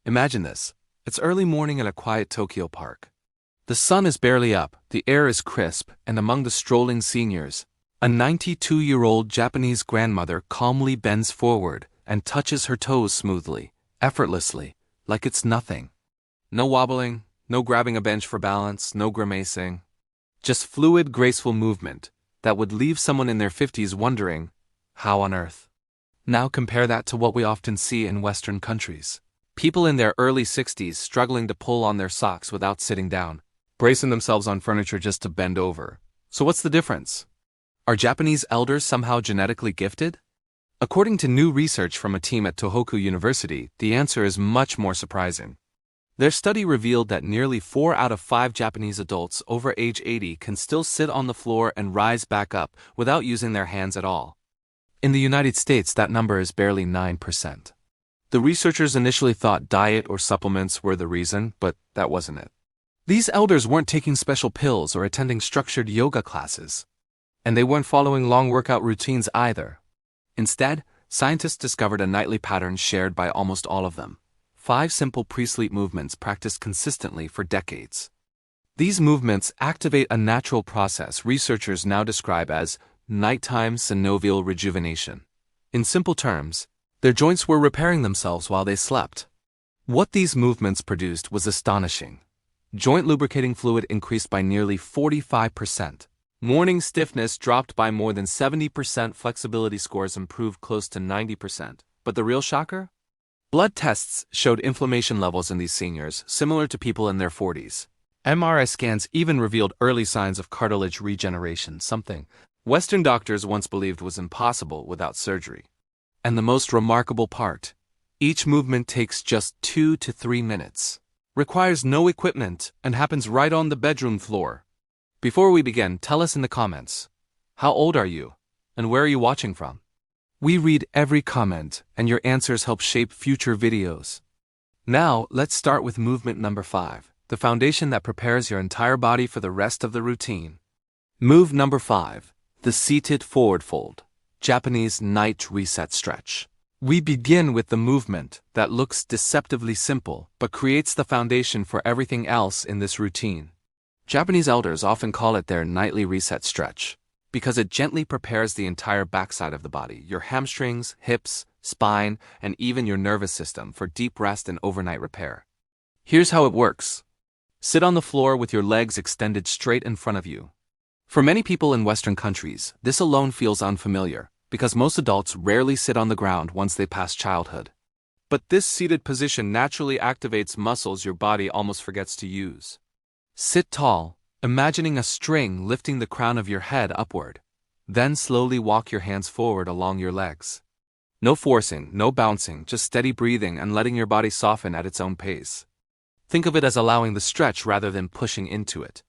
Imagine this. It's early morning in a quiet Tokyo park. The sun is barely up, the air is crisp, and among the strolling seniors, a 92-year-old Japanese grandmother calmly bends forward and touches her toes smoothly, effortlessly, like it's nothing. No wobbling, no grabbing a bench for balance, no grimacing. Just fluid, graceful movement that would leave someone in their 50s wondering, how on earth? Now compare that to what we often see in Western countries. People in their early 60s struggling to pull on their socks without sitting down, bracing themselves on furniture just to bend over. So what's the difference? Are Japanese elders somehow genetically gifted? According to new research from a team at Tohoku University, the answer is much more surprising. Their study revealed that nearly 4 out of 5 Japanese adults over age 80 can still sit on the floor and rise back up without using their hands at all. In the United States, that number is barely 9%. The researchers initially thought diet or supplements were the reason, but that wasn't it. These elders weren't taking special pills or attending structured yoga classes. And they weren't following long workout routines either. Instead, scientists discovered a nightly pattern shared by almost all of them. 5 simple pre-sleep movements practiced consistently for decades. These movements activate a natural process researchers now describe as nighttime synovial rejuvenation. In simple terms, their joints were repairing themselves while they slept. What these movements produced was astonishing. Joint lubricating fluid increased by nearly 45%. Morning stiffness dropped by more than 70%. Flexibility scores improved close to 90%. But the real shocker? Blood tests showed inflammation levels in these seniors similar to people in their 40s. MRI scans even revealed early signs of cartilage regeneration, something Western doctors once believed was impossible without surgery. And the most remarkable part, each movement takes just 2 to 3 minutes, requires no equipment, and happens right on the bedroom floor. Before we begin, tell us in the comments, how old are you, and where are you watching from? We read every comment, and your answers help shape future videos. Now, let's start with movement number 5, the foundation that prepares your entire body for the rest of the routine. Move number 5, the seated forward fold. Japanese night reset stretch. We begin with the movement that looks deceptively simple but creates the foundation for everything else in this routine. Japanese elders often call it their nightly reset stretch because it gently prepares the entire backside of the body, your hamstrings, hips, spine, and even your nervous system for deep rest and overnight repair. Here's how it works. Sit on the floor with your legs extended straight in front of you. For many people in Western countries, this alone feels unfamiliar, because most adults rarely sit on the ground once they pass childhood. But this seated position naturally activates muscles your body almost forgets to use. Sit tall, imagining a string lifting the crown of your head upward. Then slowly walk your hands forward along your legs. No forcing, no bouncing, just steady breathing and letting your body soften at its own pace. Think of it as allowing the stretch rather than pushing into it.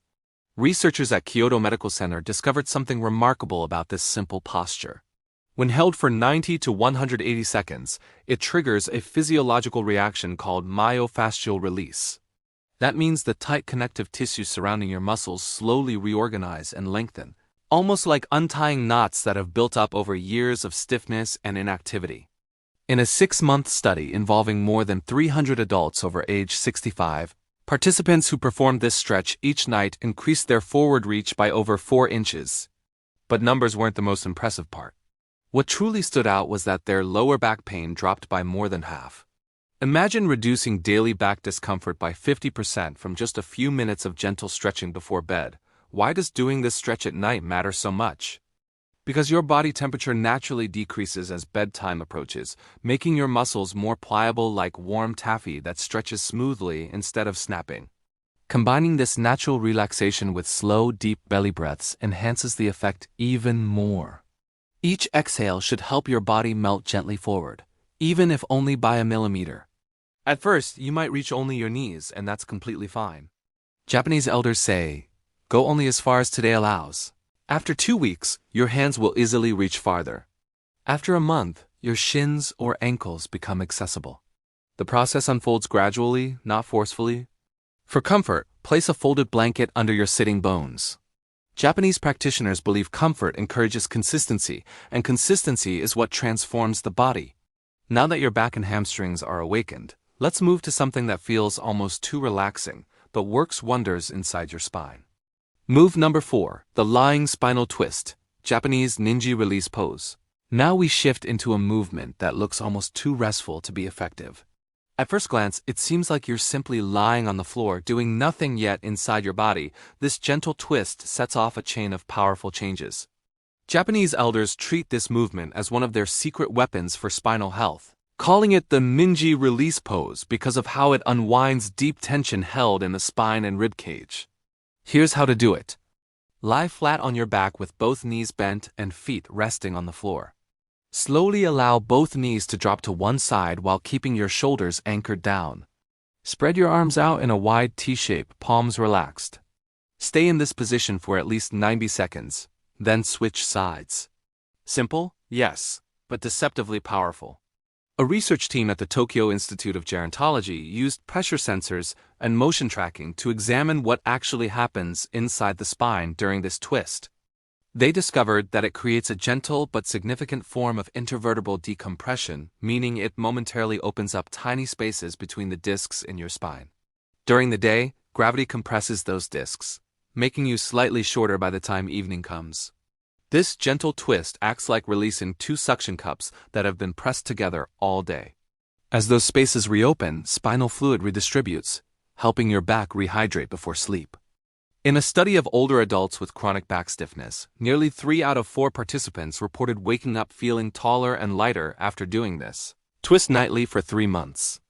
Researchers at Kyoto Medical Center discovered something remarkable about this simple posture. When held for 90 to 180 seconds, it triggers a physiological reaction called myofascial release. That means the tight connective tissue surrounding your muscles slowly reorganize and lengthen, almost like untying knots that have built up over years of stiffness and inactivity. In a 6-month study involving more than 300 adults over age 65, participants who performed this stretch each night increased their forward reach by over 4 inches. But numbers weren't the most impressive part. What truly stood out was that their lower back pain dropped by more than half. Imagine reducing daily back discomfort by 50% from just a few minutes of gentle stretching before bed. Why does doing this stretch at night matter so much? Because your body temperature naturally decreases as bedtime approaches, making your muscles more pliable like warm taffy that stretches smoothly instead of snapping. Combining this natural relaxation with slow, deep belly breaths enhances the effect even more. Each exhale should help your body melt gently forward, even if only by a millimeter. At first, you might reach only your knees, and that's completely fine. Japanese elders say, "Go only as far as today allows." After 2 weeks, your hands will easily reach farther. After a month, your shins or ankles become accessible. The process unfolds gradually, not forcefully. For comfort, place a folded blanket under your sitting bones. Japanese practitioners believe comfort encourages consistency, and consistency is what transforms the body. Now that your back and hamstrings are awakened, Let's move to something that feels almost too relaxing, but works wonders inside your spine. Move number 4, the lying spinal twist, Japanese ninja release pose. Now we shift into a movement that looks almost too restful to be effective. At first glance, it seems like you're simply lying on the floor, doing nothing yet inside your body. This gentle twist sets off a chain of powerful changes. Japanese elders treat this movement as one of their secret weapons for spinal health, calling it the ninja release pose because of how it unwinds deep tension held in the spine and rib cage. Here's how to do it. Lie flat on your back with both knees bent and feet resting on the floor. Slowly allow both knees to drop to one side while keeping your shoulders anchored down. Spread your arms out in a wide T-shape, palms relaxed. Stay in this position for at least 90 seconds, then switch sides. Simple? Yes, but deceptively powerful. A research team at the Tokyo Institute of Gerontology used pressure sensors and motion tracking to examine what actually happens inside the spine during this twist. They discovered that it creates a gentle but significant form of intervertebral decompression, meaning it momentarily opens up tiny spaces between the discs in your spine. During the day, gravity compresses those discs, making you slightly shorter by the time evening comes. This gentle twist acts like releasing 2 suction cups that have been pressed together all day. As those spaces reopen, spinal fluid redistributes, helping your back rehydrate before sleep. In a study of older adults with chronic back stiffness, nearly 3 out of 4 participants reported waking up feeling taller and lighter after doing this. Twist nightly for 3 months.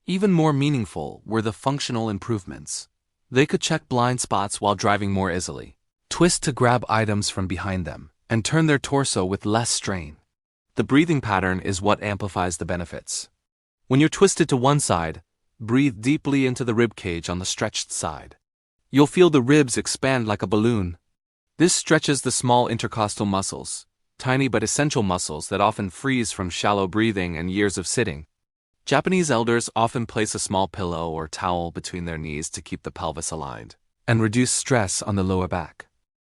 Even more meaningful were the functional improvements. They could check blind spots while driving more easily, twist to grab items from behind them, and turn their torso with less strain. The breathing pattern is what amplifies the benefits. When you're twisted to one side, breathe deeply into the rib cage on the stretched side. You'll feel the ribs expand like a balloon. This stretches the small intercostal muscles, tiny but essential muscles that often freeze from shallow breathing and years of sitting. Japanese elders often place a small pillow or towel between their knees to keep the pelvis aligned and reduce stress on the lower back.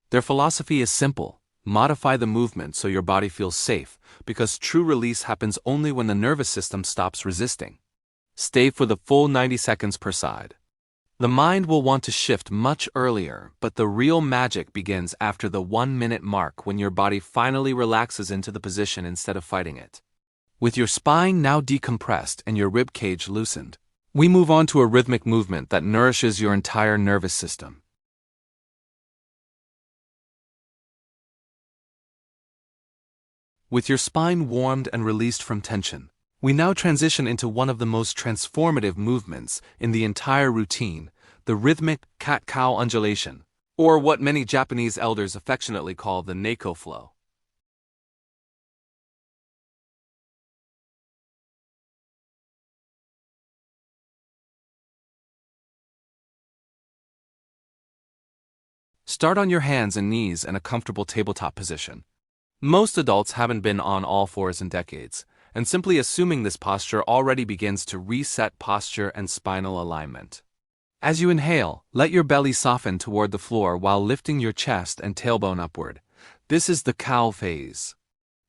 Their philosophy is simple: modify the movement so your body feels safe, because true release happens only when the nervous system stops resisting. Stay for the full 90 seconds per side. The mind will want to shift much earlier, but the real magic begins after the 1-minute mark when your body finally relaxes into the position instead of fighting it. With your spine now decompressed and your rib cage loosened, we move on to a rhythmic movement that nourishes your entire nervous system. With your spine warmed and released from tension, we now transition into one of the most transformative movements in the entire routine, the rhythmic cat-cow undulation, or what many Japanese elders affectionately call the Neko flow. Start on your hands and knees in a comfortable tabletop position. Most adults haven't been on all fours in decades, and simply assuming this posture already begins to reset posture and spinal alignment. As you inhale, let your belly soften toward the floor while lifting your chest and tailbone upward. This is the cow phase.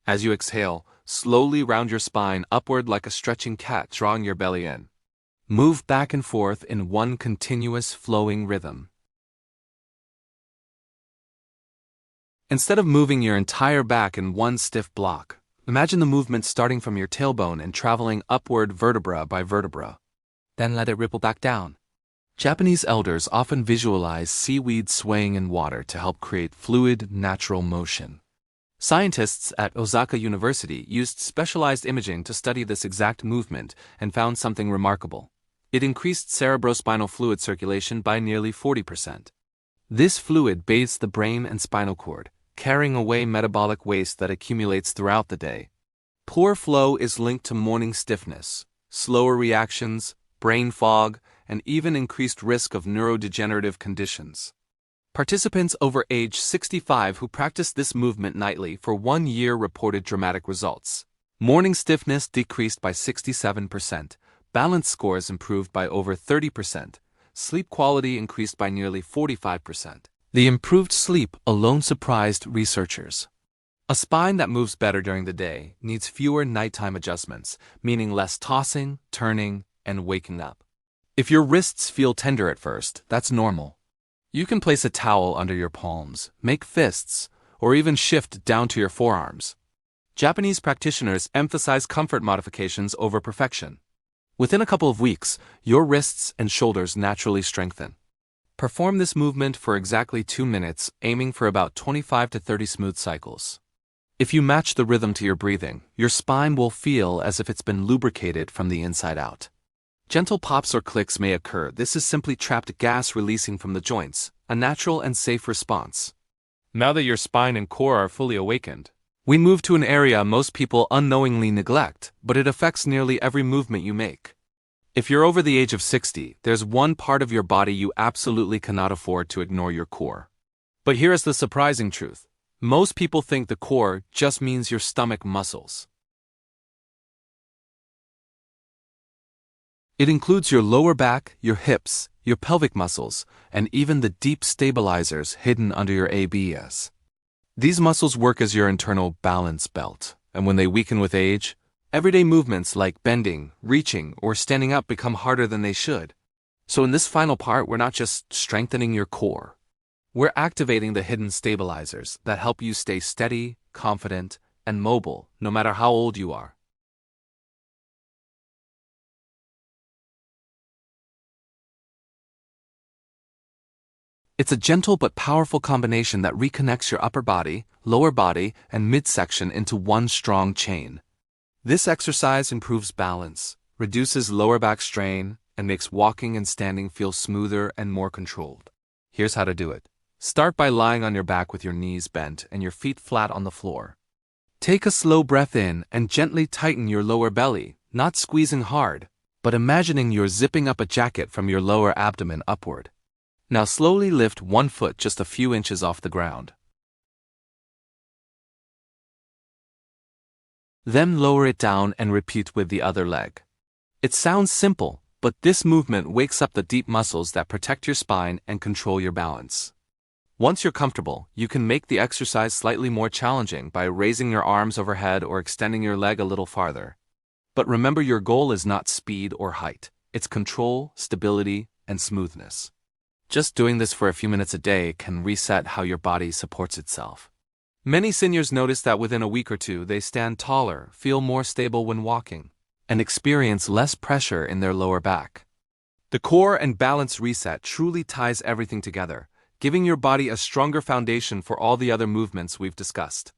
As you exhale, slowly round your spine upward like a stretching cat, drawing your belly in. Move back and forth in one continuous flowing rhythm. Instead of moving your entire back in one stiff block, imagine the movement starting from your tailbone and traveling upward vertebra by vertebra. Then let it ripple back down. Japanese elders often visualize seaweed swaying in water to help create fluid, natural motion. Scientists at Osaka University used specialized imaging to study this exact movement and found something remarkable. It increased cerebrospinal fluid circulation by nearly 40%. This fluid bathes the brain and spinal cord, carrying away metabolic waste that accumulates throughout the day. Poor flow is linked to morning stiffness, slower reactions, brain fog, and even increased risk of neurodegenerative conditions. Participants over age 65 who practiced this movement nightly for 1 year reported dramatic results. Morning stiffness decreased by 67%, balance scores improved by over 30%, sleep quality increased by nearly 45%. The improved sleep alone surprised researchers. A spine that moves better during the day needs fewer nighttime adjustments, meaning less tossing, turning, and waking up. If your wrists feel tender at first, that's normal. You can place a towel under your palms, make fists, or even shift down to your forearms. Japanese practitioners emphasize comfort modifications over perfection. Within a couple of weeks, your wrists and shoulders naturally strengthen. Perform this movement for exactly 2 minutes, aiming for about 25 to 30 smooth cycles. If you match the rhythm to your breathing, your spine will feel as if it's been lubricated from the inside out. Gentle pops or clicks may occur. This is simply trapped gas releasing from the joints, a natural and safe response. Now that your spine and core are fully awakened, we move to an area most people unknowingly neglect, but it affects nearly every movement you make. If you're over the age of 60, there's one part of your body you absolutely cannot afford to ignore: your core. But here is the surprising truth. Most people think the core just means your stomach muscles. It includes your lower back, your hips, your pelvic muscles, and even the deep stabilizers hidden under your abs. These muscles work as your internal balance belt, and when they weaken with age, everyday movements like bending, reaching, or standing up become harder than they should. So in this final part, we're not just strengthening your core. We're activating the hidden stabilizers that help you stay steady, confident, and mobile, no matter how old you are. It's a gentle but powerful combination that reconnects your upper body, lower body, and midsection into one strong chain. This exercise improves balance, reduces lower back strain, and makes walking and standing feel smoother and more controlled. Here's how to do it. Start by lying on your back with your knees bent and your feet flat on the floor. Take a slow breath in and gently tighten your lower belly, not squeezing hard, but imagining you're zipping up a jacket from your lower abdomen upward. Now slowly lift one foot just a few inches off the ground. Then lower it down and repeat with the other leg. It sounds simple, but this movement wakes up the deep muscles that protect your spine and control your balance. Once you're comfortable, you can make the exercise slightly more challenging by raising your arms overhead or extending your leg a little farther. But remember, your goal is not speed or height. It's control, stability, and smoothness. Just doing this for a few minutes a day can reset how your body supports itself. Many seniors notice that within a week or two they stand taller, feel more stable when walking, and experience less pressure in their lower back. The core and balance reset truly ties everything together, giving your body a stronger foundation for all the other movements we've discussed.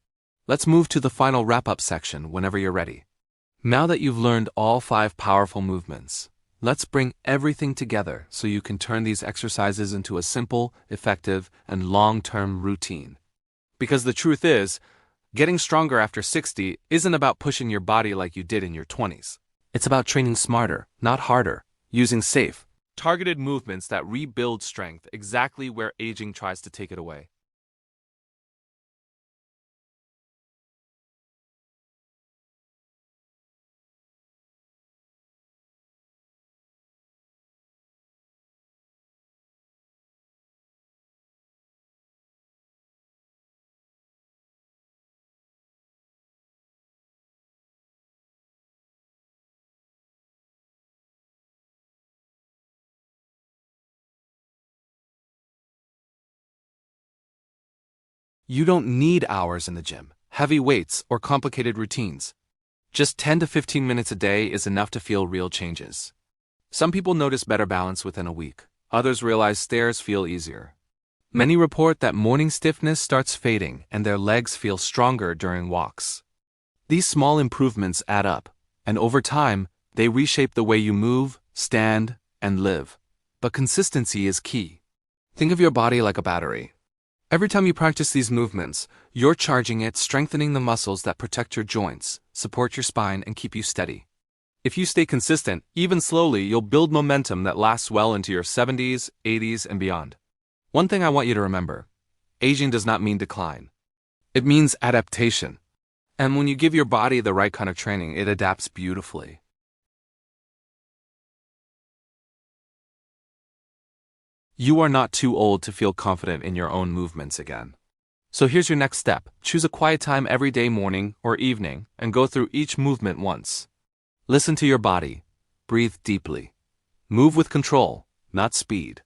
Let's move to the final wrap-up section whenever you're ready. Now that you've learned all 5 powerful movements, let's bring everything together so you can turn these exercises into a simple, effective, and long-term routine. Because the truth is, getting stronger after 60 isn't about pushing your body like you did in your 20s. It's about training smarter, not harder, using safe, targeted movements that rebuild strength exactly where aging tries to take it away. You don't need hours in the gym, heavy weights, or complicated routines. Just 10 to 15 minutes a day is enough to feel real changes. Some people notice better balance within a week. Others realize stairs feel easier. Many report that morning stiffness starts fading and their legs feel stronger during walks. These small improvements add up, and over time, they reshape the way you move, stand, and live. But consistency is key. Think of your body like a battery. Every time you practice these movements, you're charging it, strengthening the muscles that protect your joints, support your spine, and keep you steady. If you stay consistent, even slowly, you'll build momentum that lasts well into your 70s, 80s, and beyond. One thing I want you to remember: aging does not mean decline. It means adaptation. And when you give your body the right kind of training, it adapts beautifully. You are not too old to feel confident in your own movements again. So here's your next step. Choose a quiet time every day, morning or evening, and go through each movement once. Listen to your body. breathe deeply. Move with control, not speed.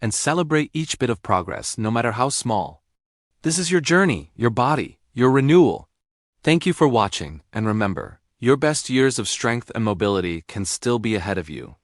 And celebrate each bit of progress, no matter how small. This is your journey, your body, your renewal. Thank you for watching, and remember, your best years of strength and mobility can still be ahead of you.